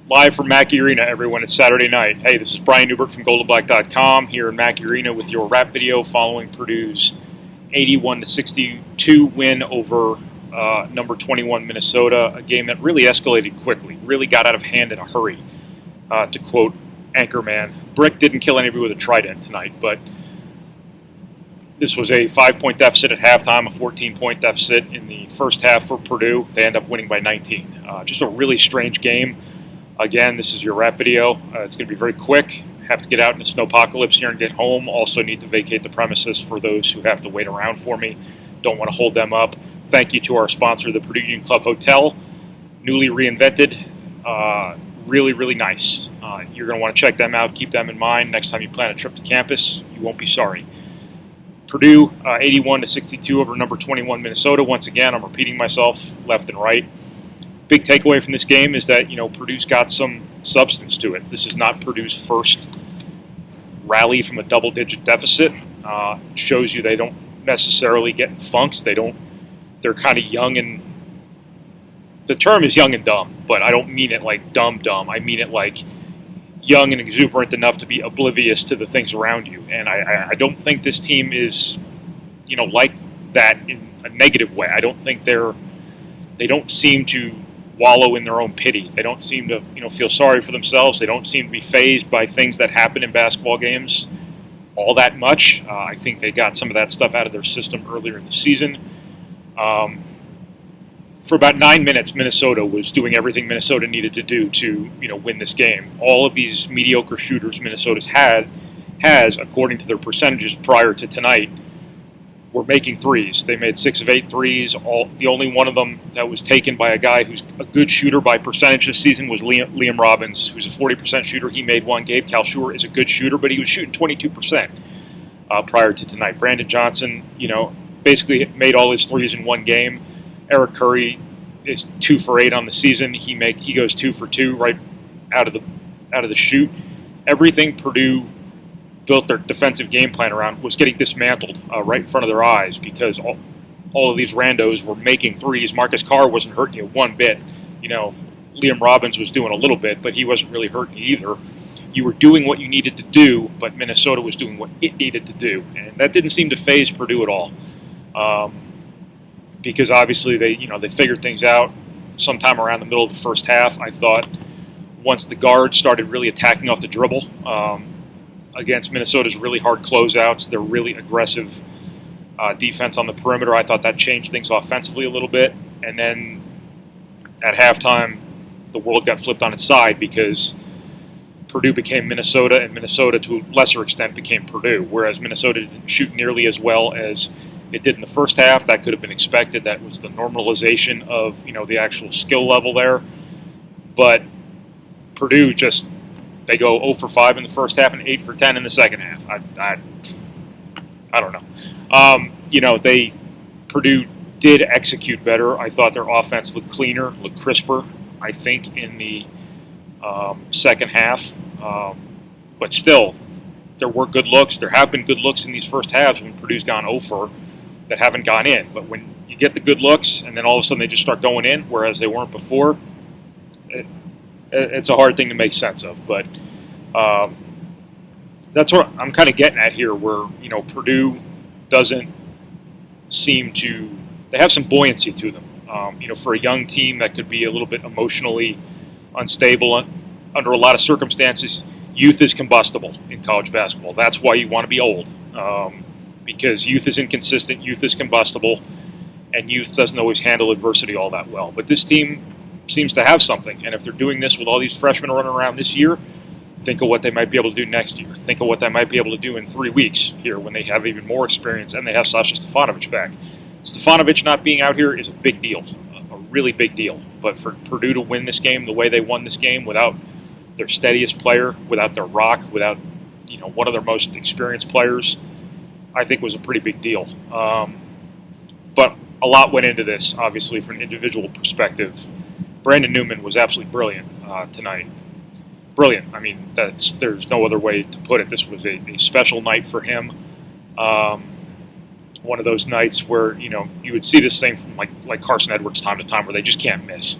Live from Mackey Arena, everyone. It's Saturday night. Hey, this is Brian Neubert from GoldandBlack.com here in Mackey Arena with your wrap video following Purdue's 81-62 win over number 21 Minnesota, a game that really escalated quickly, really got out of hand in a hurry. To quote Anchorman, Brick didn't kill anybody with a trident tonight, but this was a 5-point deficit at halftime, a 14-point deficit in the first half for Purdue. They end up winning by 19. Just a really strange game. Again, this is your wrap video. It's going to be very quick. Have to get out in the snowpocalypse here and get home. Also need to vacate the premises for those who have to wait around for me. Don't want to hold them up. Thank you to our sponsor, the Purdue Union Club Hotel. Newly reinvented. Really, really nice. You're going to want to check them out. Keep them in mind. Next time you plan a trip to campus, you won't be sorry. Purdue, 81-62 over number 21 Minnesota. Once again, I'm repeating myself left and right. Big takeaway from this game is that, Purdue's got some substance to it. This is not Purdue's first rally from a double-digit deficit. Shows you they don't necessarily get in funks. They're kind of young and, the term is young and dumb, but I don't mean it like dumb. I mean it like young and exuberant enough to be oblivious to the things around you. And I don't think this team is, like that in a negative way. I don't think they don't seem to wallow in their own pity. They don't seem to, feel sorry for themselves. They don't seem to be fazed by things that happen in basketball games all that much. I think they got some of that stuff out of their system earlier in the season. For about 9 minutes, Minnesota was doing everything Minnesota needed to do to, win this game. All of these mediocre shooters Minnesota's has, according to their percentages prior to tonight, were making threes. They made 6 of 8 threes. The only one of them that was taken by a guy who's a good shooter by percentage this season was Liam Robbins, who's a 40% shooter. He made one. Gabe Kalshur is a good shooter, but he was shooting 22% prior to tonight. Brandon Johnson, basically made all his threes in one game. Eric Curry is 2 for 8 on the season. He goes 2 for 2 right out of the shoot. Everything Purdue built their defensive game plan around was getting dismantled right in front of their eyes because all of these randos were making threes. Marcus Carr wasn't hurting you one bit. Liam Robbins was doing a little bit, but he wasn't really hurting you either. You were doing what you needed to do, but Minnesota was doing what it needed to do, and that didn't seem to faze Purdue at all. Because obviously they figured things out sometime around the middle of the first half. I thought once the guards started really attacking off the dribble against Minnesota's really hard closeouts, their really aggressive defense on the perimeter, I thought that changed things offensively a little bit. And then at halftime, the world got flipped on its side because Purdue became Minnesota, and Minnesota, to a lesser extent, became Purdue, whereas Minnesota didn't shoot nearly as well as it did in the first half. That could have been expected. That was the normalization of, the actual skill level there. But Purdue they go 0 for 5 in the first half and 8 for 10 in the second half. I don't know. Purdue did execute better. I thought their offense looked cleaner, looked crisper, I think, in the second half. But still, there were good looks. There have been good looks in these first halves when Purdue's gone 0 for that haven't gone in. But when you get the good looks and then all of a sudden they just start going in, whereas they weren't before, it's a hard thing to make sense of. But that's what I'm kind of getting at here, where, Purdue doesn't seem to, they have some buoyancy to them. For a young team that could be a little bit emotionally unstable under a lot of circumstances, youth is combustible in college basketball. That's why you want to be old, because youth is inconsistent, youth is combustible, and youth doesn't always handle adversity all that well. But this team seems to have something, and if they're doing this with all these freshmen running around this year, think of what they might be able to do next year. Think of what they might be able to do in 3 weeks here when they have even more experience and they have Sasha Stefanovic back. Stefanovic not being out here is a big deal, a really big deal. But for Purdue to win this game the way they won this game, without their steadiest player, without their rock, without one of their most experienced players, I think was a pretty big deal. But a lot went into this, obviously, from an individual perspective. Brandon Newman was absolutely brilliant tonight. Brilliant. I mean, there's no other way to put it. This was a special night for him. One of those nights where, you would see this thing from like Carson Edwards time to time where they just can't miss.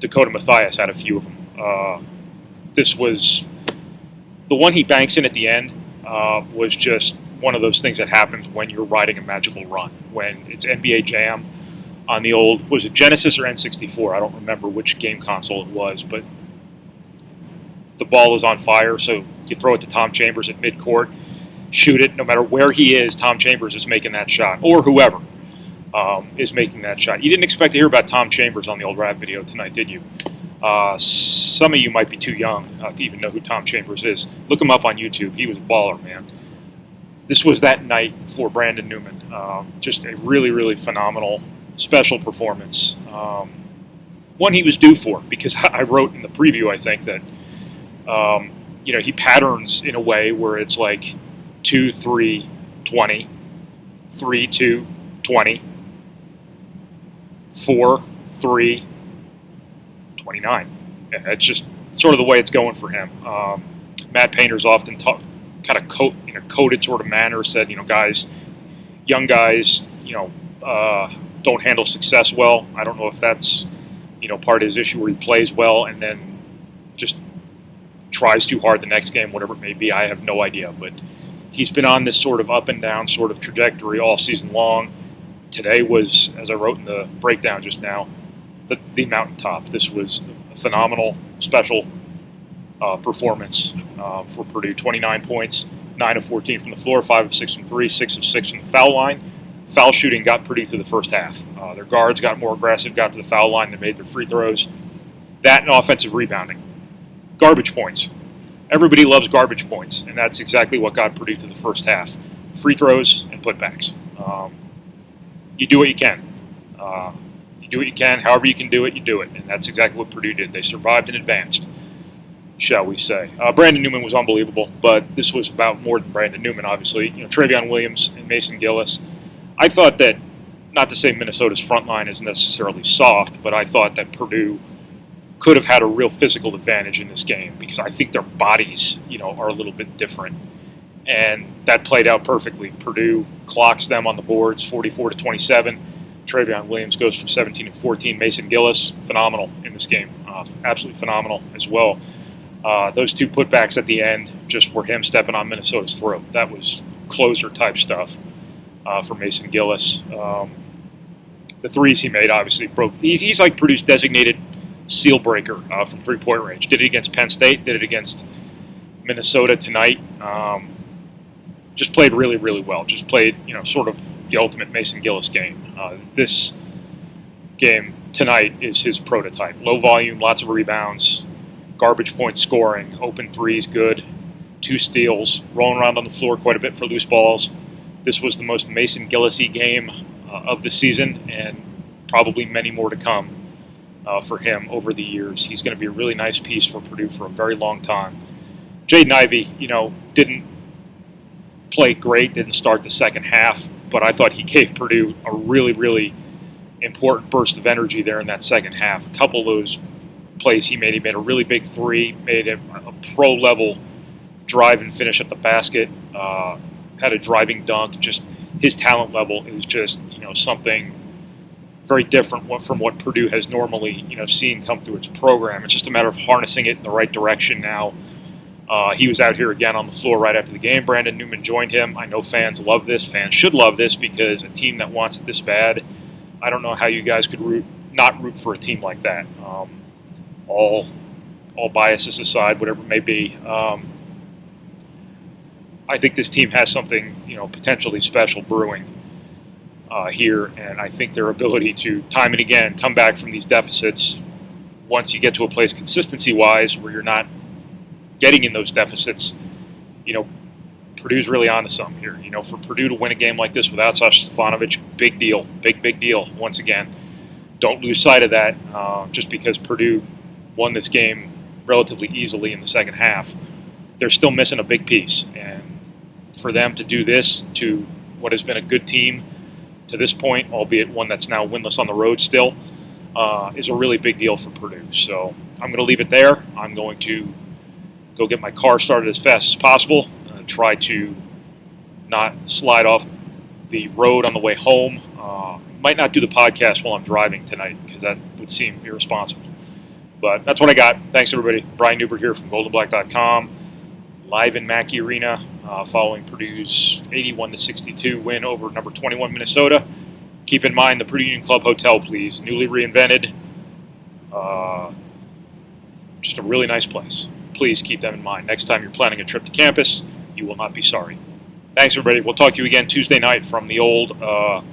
Dakota Mathias had a few of them. This was the one he banks in at the end. Was just one of those things that happens when you're riding a magical run. When it's NBA Jam on the old, was it Genesis or N64? I don't remember which game console it was, but the ball is on fire, so you throw it to Tom Chambers at midcourt, shoot it. No matter where he is, Tom Chambers is making that shot, or whoever is making that shot. You didn't expect to hear about Tom Chambers on the old rap video tonight, did you? Some of you might be too young to even know who Tom Chambers is. Look him up on YouTube. He was a baller, man. This was that night for Brandon Newman. Just a really, really phenomenal, special performance. One he was due for, because I wrote in the preview, I think, that he patterns in a way where it's like 2-3-20, 3-2-20, 4-3-29. It's just sort of the way it's going for him. Matt Painter's often kind of in a coded sort of manner said, guys, young guys, don't handle success well. I don't know if that's, part of his issue where he plays well and then just tries too hard the next game, whatever it may be. I have no idea, but he's been on this sort of up and down sort of trajectory all season long. Today was, as I wrote in the breakdown just now, the mountaintop. This was a phenomenal, special performance for Purdue. 29 points, 9 of 14 from the floor, 5 of 6 from 3, 6 of 6 from the foul line. Foul shooting got Purdue through the first half. Their guards got more aggressive, got to the foul line, they made their free throws. That and offensive rebounding. Garbage points. Everybody loves garbage points, and that's exactly what got Purdue through the first half. Free throws and putbacks. You do what you can. You do what you can. However you can do it, you do it. And that's exactly what Purdue did. They survived and advanced, shall we say. Brandon Newman was unbelievable, but this was about more than Brandon Newman, obviously. Trayvon Williams and Mason Gillis. I thought that, not to say Minnesota's front line is necessarily soft, but I thought that Purdue could have had a real physical advantage in this game because I think their bodies, are a little bit different. And that played out perfectly. Purdue clocks them on the boards, 44-27. Trayvon Williams goes for 17 and 14. Mason Gillis, phenomenal in this game. Absolutely phenomenal as well. Those two putbacks at the end just were him stepping on Minnesota's throat. That was closer-type stuff for Mason Gillis. The threes he made obviously broke. He's like Purdue's designated seal breaker from three-point range. Did it against Penn State, did it against Minnesota tonight. Just played really, really well. Just played, sort of the ultimate Mason Gillis game. This game tonight is his prototype. Low volume, lots of rebounds, garbage point scoring, open threes, good, 2 steals, rolling around on the floor quite a bit for loose balls. This was the most Mason Gillis-y game of the season, and probably many more to come for him over the years. He's going to be a really nice piece for Purdue for a very long time. Jaden Ivey, didn't play great, didn't start the second half, but I thought he gave Purdue a really, really important burst of energy there in that second half. A couple of those plays he made a really big three, made a pro-level drive and finish at the basket, had a driving dunk. Just his talent level is just, something very different from what Purdue has normally, seen come through its program. It's just a matter of harnessing it in the right direction now. He was out here again on the floor right after the game. Brandon Newman joined him. I know fans love this. Fans should love this because a team that wants it this bad, I don't know how you guys could not root for a team like that. All biases aside, whatever it may be. I think this team has something, potentially special brewing here, and I think their ability to time and again come back from these deficits once you get to a place consistency-wise where you're not getting in those deficits, Purdue's really onto something here. For Purdue to win a game like this without Sasha Stefanovic, big deal, big deal. Once again, don't lose sight of that. Just because Purdue won this game relatively easily in the second half, they're still missing a big piece. And for them to do this to what has been a good team to this point, albeit one that's now winless on the road still, is a really big deal for Purdue. So I'm going to leave it there. I'm going to go get my car started as fast as possible, try to not slide off the road on the way home. Might not do the podcast while I'm driving tonight because that would seem irresponsible. But that's what I got. Thanks, everybody. Brian Neubert here from goldenblack.com. Live in Mackey Arena following Purdue's 81-62 win over number 21 Minnesota. Keep in mind the Purdue Union Club Hotel, please. Newly reinvented. Just a really nice place. Please keep them in mind. Next time you're planning a trip to campus, you will not be sorry. Thanks, everybody. We'll talk to you again Tuesday night from the old home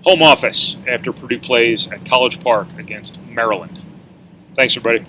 office after Purdue plays at College Park against Maryland. Thanks, everybody.